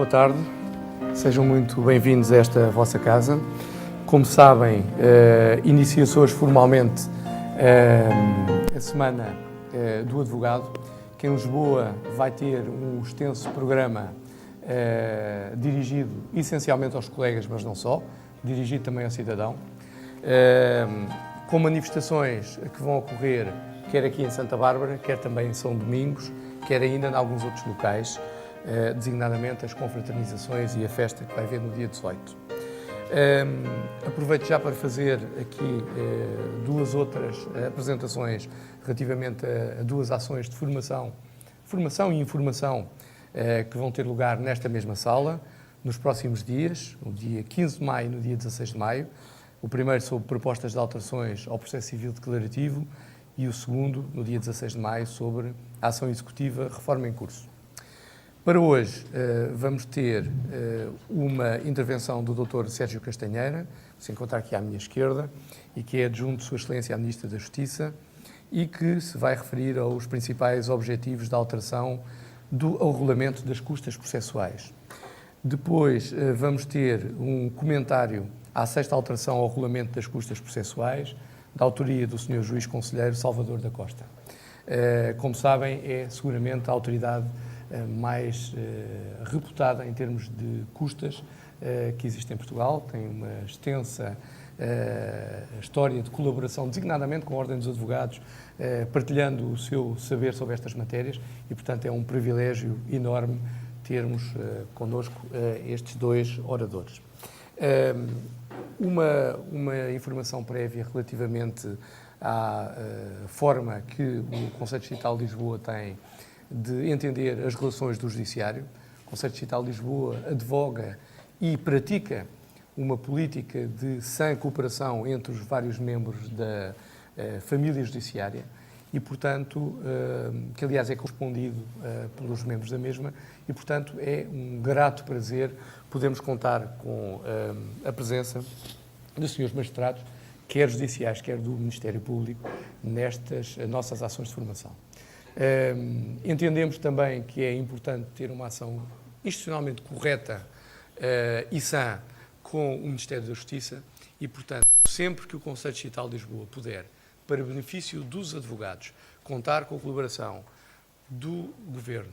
boa tarde, sejam muito bem-vindos a esta vossa casa. Como sabem, inicia-se hoje formalmente a Semana do Advogado, que em Lisboa vai ter um extenso programa dirigido essencialmente aos colegas, mas não só, dirigido também ao cidadão, com manifestações que vão ocorrer quer aqui em Santa Bárbara, quer também em São Domingos, quer ainda em alguns outros locais, designadamente as confraternizações e a festa que vai haver no dia 18. Aproveito já para fazer aqui duas outras apresentações relativamente a duas ações de formação e informação que vão ter lugar nesta mesma sala nos próximos dias, no dia 15 de maio e no dia 16 de maio. O primeiro sobre propostas de alterações ao processo civil declarativo e o segundo, no dia 16 de maio, sobre a ação executiva reforma em curso. Para hoje vamos ter uma intervenção do Dr. Sérgio Castanheira, que se encontra aqui à minha esquerda, e que é adjunto de Sua Excelência a Ministra da Justiça, e que se vai referir aos principais objetivos da alteração ao regulamento das custas processuais. Depois vamos ter um comentário à sexta alteração ao regulamento das custas processuais, da autoria do Sr. Juiz Conselheiro Salvador da Costa. Como sabem, é seguramente a autoridade mais reputada em termos de custas que existe em Portugal. Tem uma extensa história de colaboração, designadamente com a Ordem dos Advogados, partilhando o seu saber sobre estas matérias e, portanto, é um privilégio enorme termos connosco estes dois oradores. Uma informação prévia relativamente à forma que o Conselho Distrital de Lisboa tem de entender as relações do Judiciário. O Conselho Distrital de Lisboa advoga e pratica uma política de sã cooperação entre os vários membros da família judiciária e, portanto, que aliás é correspondido pelos membros da mesma e, portanto, é um grato prazer podermos contar com a presença dos senhores magistrados, quer judiciais, quer do Ministério Público, nestas nossas ações de formação. Entendemos também que é importante ter uma ação institucionalmente correta e sã com o Ministério da Justiça e, portanto, sempre que o Conselho Distrital de Lisboa puder, para benefício dos advogados, contar com a colaboração do Governo,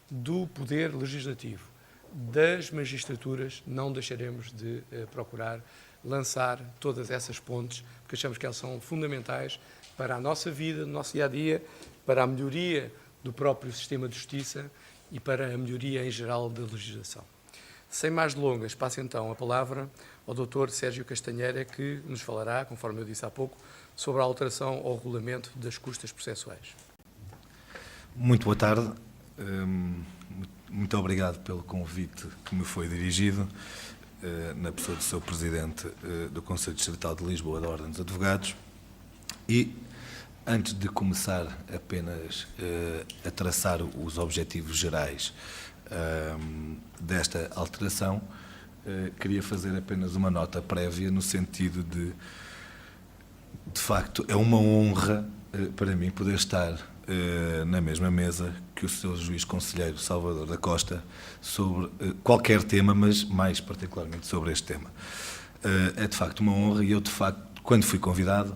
do Poder Legislativo, das magistraturas, não deixaremos de procurar lançar todas essas pontes, porque achamos que elas são fundamentais para a nossa vida, no nosso dia-a-dia, para a melhoria do próprio sistema de justiça e para a melhoria em geral da legislação. Sem mais delongas, passo então a palavra ao Dr. Sérgio Castanheira, que nos falará, conforme eu disse há pouco, sobre a alteração ao regulamento das custas processuais. Muito boa tarde. Muito obrigado pelo convite que me foi dirigido, na pessoa do seu Presidente do Conselho Distrital de Lisboa, da Ordem dos Advogados. E, antes de começar apenas a traçar os objetivos gerais desta alteração, queria fazer apenas uma nota prévia no sentido de facto, é uma honra para mim poder estar na mesma mesa que o Sr. Juiz Conselheiro Salvador da Costa sobre qualquer tema, mas mais particularmente sobre este tema. É de facto uma honra e eu, de facto, quando fui convidado,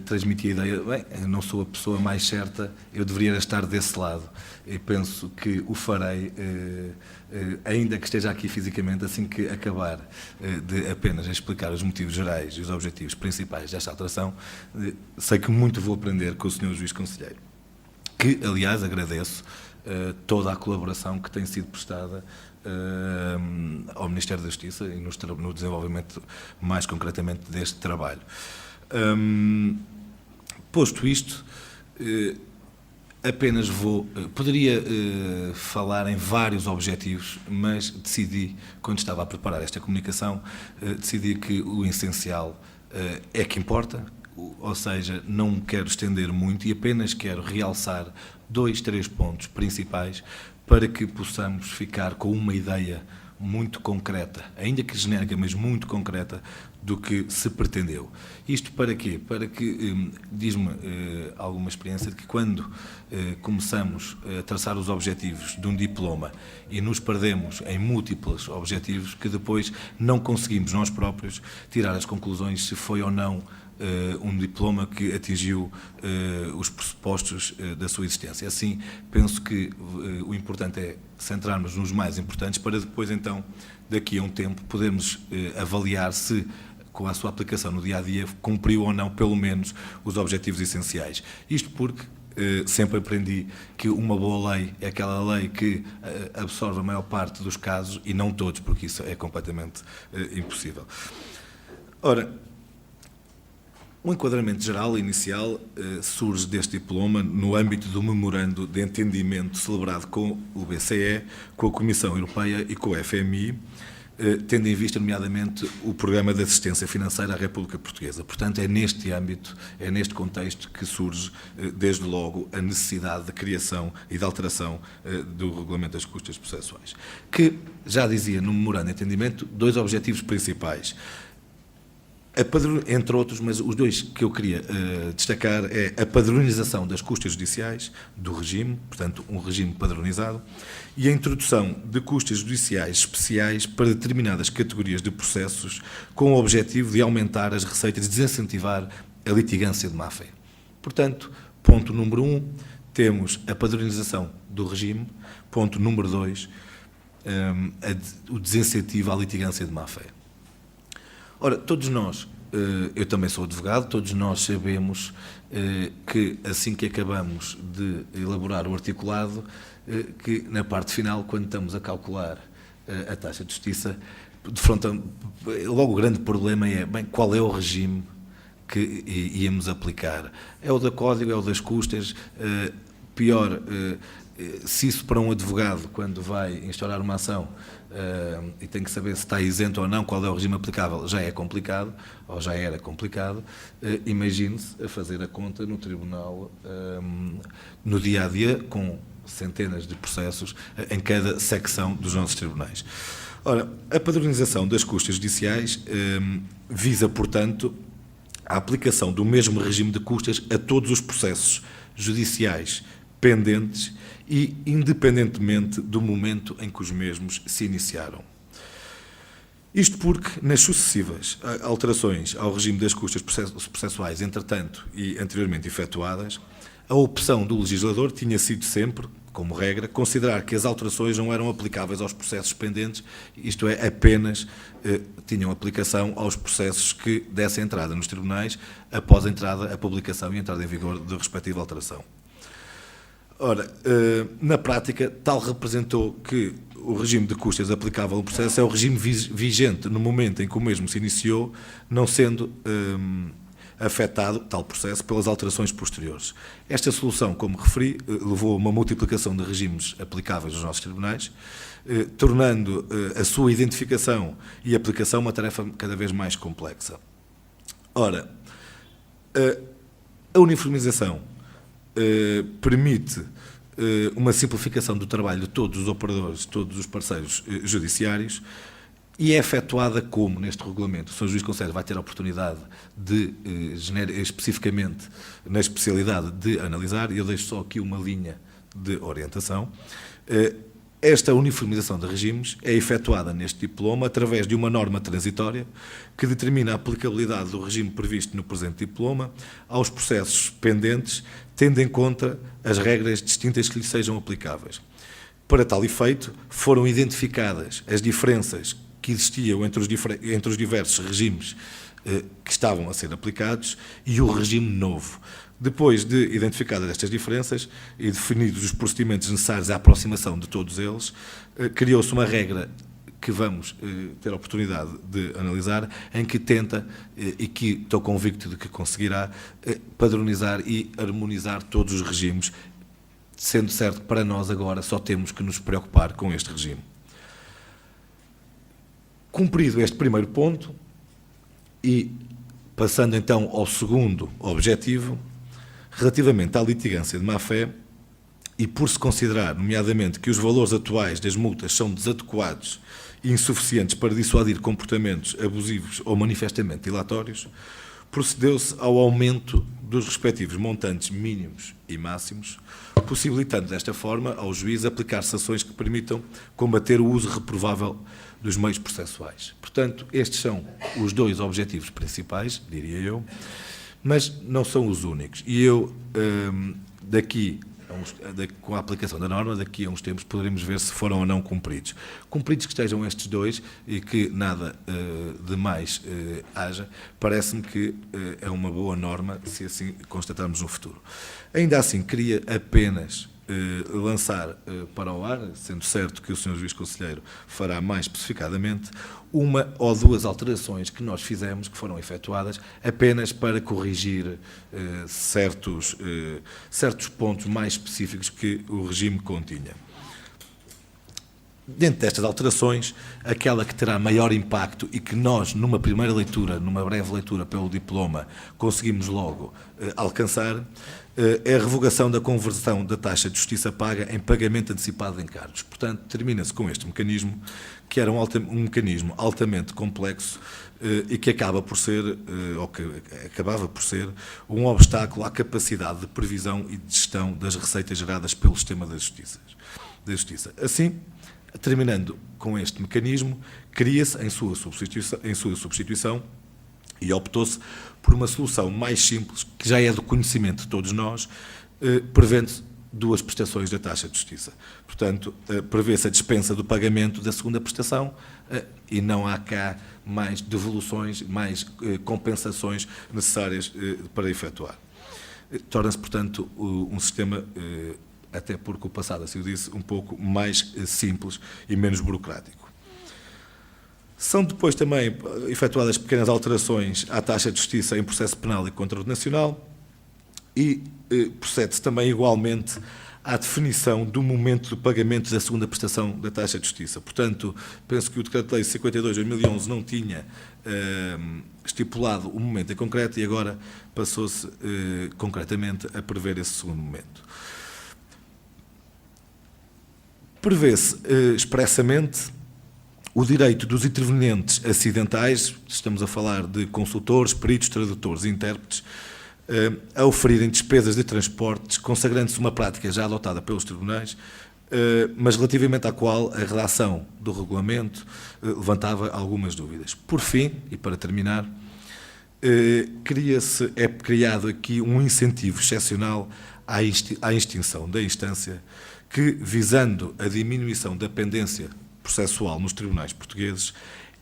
transmiti a ideia, bem, eu não sou a pessoa mais certa, eu deveria estar desse lado. E penso que o farei, ainda que esteja aqui fisicamente, assim que acabar de apenas explicar os motivos gerais e os objetivos principais desta alteração, sei que muito vou aprender com o Sr. Juiz Conselheiro, que, aliás, agradeço toda a colaboração que tem sido prestada ao Ministério da Justiça e no desenvolvimento, mais concretamente, deste trabalho. Posto isto, apenas poderia falar em vários objetivos, mas decidi, quando estava a preparar esta comunicação, decidi que o essencial é que importa, ou seja, não me quero estender muito e apenas quero realçar 2, 3 pontos principais para que possamos ficar com uma ideia muito concreta, ainda que genérica, mas muito concreta, do que se pretendeu. Isto para quê? Para que, diz-me alguma experiência, de que quando começamos a traçar os objetivos de um diploma e nos perdemos em múltiplos objetivos, que depois não conseguimos nós próprios tirar as conclusões se foi ou não um diploma que atingiu os pressupostos da sua existência. Assim, penso que o importante é centrarmos nos mais importantes para depois, então, daqui a um tempo, podermos avaliar se, com a sua aplicação no dia-a-dia, cumpriu ou não, pelo menos, os objetivos essenciais. Isto porque sempre aprendi que uma boa lei é aquela lei que absorve a maior parte dos casos e não todos, porque isso é completamente impossível. Ora, o enquadramento geral inicial surge deste diploma no âmbito do memorando de entendimento celebrado com o BCE, com a Comissão Europeia e com o FMI, tendo em vista, nomeadamente, o Programa de Assistência Financeira à República Portuguesa. Portanto, é neste âmbito, é neste contexto que surge, desde logo, a necessidade de criação e de alteração do Regulamento das Custas Processuais, que, já dizia no memorando de entendimento, 2 objetivos principais. Entre outros, mas os 2 que eu queria destacar é a padronização das custas judiciais do regime, portanto, um regime padronizado, e a introdução de custas judiciais especiais para determinadas categorias de processos com o objetivo de aumentar as receitas e desincentivar a litigância de má-fé. Portanto, ponto número 1, temos a padronização do regime. Ponto número 2, o desincentivo à litigância de má-fé. Ora, todos nós, eu também sou advogado, todos nós sabemos que assim que acabamos de elaborar o articulado, que na parte final, quando estamos a calcular a taxa de justiça, logo o grande problema é, bem, qual é o regime que íamos aplicar? É o da código, é o das custas, pior, se isso para um advogado, quando vai instaurar uma ação e tem que saber se está isento ou não, qual é o regime aplicável, já é complicado, ou já era complicado, imagine-se a fazer a conta no tribunal, no dia-a-dia, com centenas de processos em cada secção dos nossos tribunais. Ora, a padronização das custas judiciais visa, portanto, a aplicação do mesmo regime de custas a todos os processos judiciais pendentes e independentemente do momento em que os mesmos se iniciaram. Isto porque, nas sucessivas alterações ao regime das custas processuais, entretanto e anteriormente efetuadas, a opção do legislador tinha sido sempre, como regra, considerar que as alterações não eram aplicáveis aos processos pendentes, isto é, apenas tinham aplicação aos processos que dessem entrada nos tribunais após a publicação e a entrada em vigor da respectiva alteração. Ora, na prática, tal representou que o regime de custas aplicável ao processo é o regime vigente no momento em que o mesmo se iniciou, não sendo afetado, tal processo, pelas alterações posteriores. Esta solução, como referi, levou a uma multiplicação de regimes aplicáveis aos nossos tribunais, tornando a sua identificação e aplicação uma tarefa cada vez mais complexa. Ora, a uniformização permite uma simplificação do trabalho de todos os operadores, de todos os parceiros judiciários, e é efetuada como, neste regulamento, o Sr. Juiz Conselho vai ter a oportunidade de, especificamente na especialidade, de analisar, e eu deixo só aqui uma linha de orientação. Esta uniformização de regimes é efetuada neste diploma através de uma norma transitória que determina a aplicabilidade do regime previsto no presente diploma aos processos pendentes, tendo em conta as regras distintas que lhe sejam aplicáveis. Para tal efeito, foram identificadas as diferenças que existiam entre os diversos regimes que estavam a ser aplicados e o regime novo. Depois de identificadas estas diferenças e definidos os procedimentos necessários à aproximação de todos eles, criou-se uma regra que vamos ter a oportunidade de analisar, em que tenta, e que estou convicto de que conseguirá, padronizar e harmonizar todos os regimes, sendo certo que para nós agora só temos que nos preocupar com este regime. Cumprido este primeiro ponto, e passando então ao segundo objetivo, relativamente à litigância de má-fé, e por se considerar, nomeadamente, que os valores atuais das multas são desadequados e insuficientes para dissuadir comportamentos abusivos ou manifestamente dilatórios, procedeu-se ao aumento dos respectivos montantes mínimos e máximos, possibilitando desta forma ao juiz aplicar sanções que permitam combater o uso reprovável dos meios processuais. Portanto, estes são os dois objetivos principais, diria eu, mas não são os únicos. E eu, com a aplicação da norma, daqui a uns tempos poderemos ver se foram ou não cumpridos. Cumpridos que estejam estes dois e que nada de mais haja, parece-me que é uma boa norma se assim constatarmos no futuro. Ainda assim, queria apenas lançar para o ar, sendo certo que o Sr. Juiz Conselheiro fará mais especificadamente, uma ou duas alterações que nós fizemos, que foram efetuadas, apenas para corrigir certos pontos mais específicos que o regime continha. Dentro destas alterações, aquela que terá maior impacto e que nós, numa primeira leitura, numa breve leitura pelo diploma, conseguimos logo alcançar, é a revogação da conversão da taxa de justiça paga em pagamento antecipado de encargos. Portanto, termina-se com este mecanismo, que era um mecanismo altamente complexo e que acabava por ser um obstáculo à capacidade de previsão e de gestão das receitas geradas pelo sistema da justiça. Assim, terminando com este mecanismo, cria-se em sua substituição e optou-se por uma solução mais simples, que já é do conhecimento de todos nós, prevendo duas prestações da taxa de justiça. Portanto, prevê-se a dispensa do pagamento da segunda prestação e não há cá mais devoluções, mais compensações necessárias para efetuar. Torna-se, portanto, um sistema, até porque o passado assim o disse, um pouco mais simples e menos burocrático. São depois também efetuadas pequenas alterações à taxa de justiça em processo penal e contra-nacional e procede-se também igualmente à definição do momento do pagamento da segunda prestação da taxa de justiça. Portanto, penso que o Decreto-Lei 52 de 2011 não tinha estipulado o momento em concreto e agora passou-se concretamente a prever esse segundo momento. Prevê-se expressamente o direito dos intervenientes acidentais, estamos a falar de consultores, peritos, tradutores e intérpretes, a oferirem despesas de transportes, consagrando-se uma prática já adotada pelos tribunais, mas relativamente à qual a redação do regulamento levantava algumas dúvidas. Por fim, e para terminar, é criado aqui um incentivo excepcional à extinção da instância que, visando a diminuição da pendência processual nos tribunais portugueses,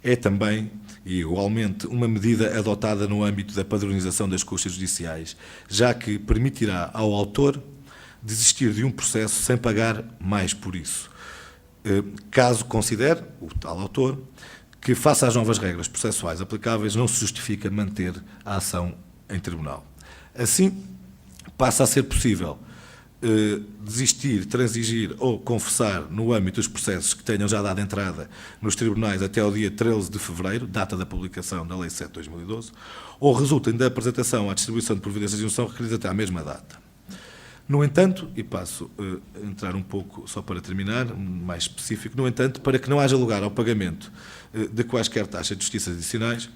é também, e igualmente, uma medida adotada no âmbito da padronização das custas judiciais, já que permitirá ao autor desistir de um processo sem pagar mais por isso, caso considere, o tal autor, que, face às novas regras processuais aplicáveis, não se justifica manter a ação em tribunal. Assim, passa a ser possível desistir, transigir ou confessar no âmbito dos processos que tenham já dado entrada nos tribunais até ao dia 13 de fevereiro, data da publicação da Lei 7 de 2012, ou resultem da apresentação à distribuição de providências de instrução requeridas até à mesma data. No entanto, e passo a entrar um pouco, só para terminar, mais específico, no entanto, para que não haja lugar ao pagamento de quaisquer taxas de justiça adicionais,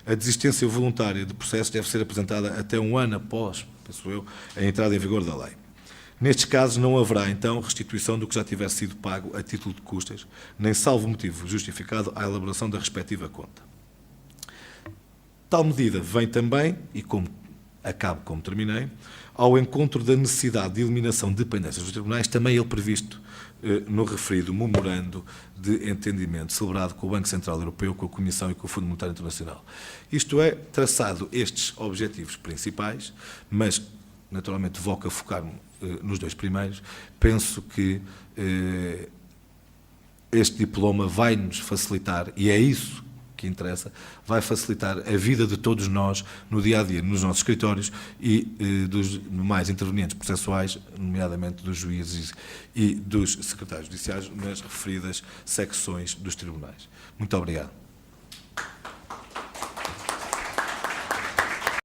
a desistência voluntária de processo deve ser apresentada até um ano após, penso eu, a entrada em vigor da lei. Nestes casos, não haverá, então, restituição do que já tiver sido pago a título de custas, nem salvo motivo justificado à elaboração da respectiva conta. Tal medida vem também, e acabo como terminei, ao encontro da necessidade de eliminação de pendências dos tribunais, também ele previsto no referido memorando de entendimento celebrado com o Banco Central Europeu, com a Comissão e com o Fundo Monetário Internacional. Isto é, traçado estes objetivos principais, mas naturalmente voco a focar-me nos dois primeiros, penso que este diploma vai-nos facilitar, e é isso que interessa, vai facilitar a vida de todos nós no dia-a-dia, nos nossos escritórios e dos demais intervenientes processuais, nomeadamente dos juízes e dos secretários judiciais nas referidas secções dos tribunais. Muito obrigado.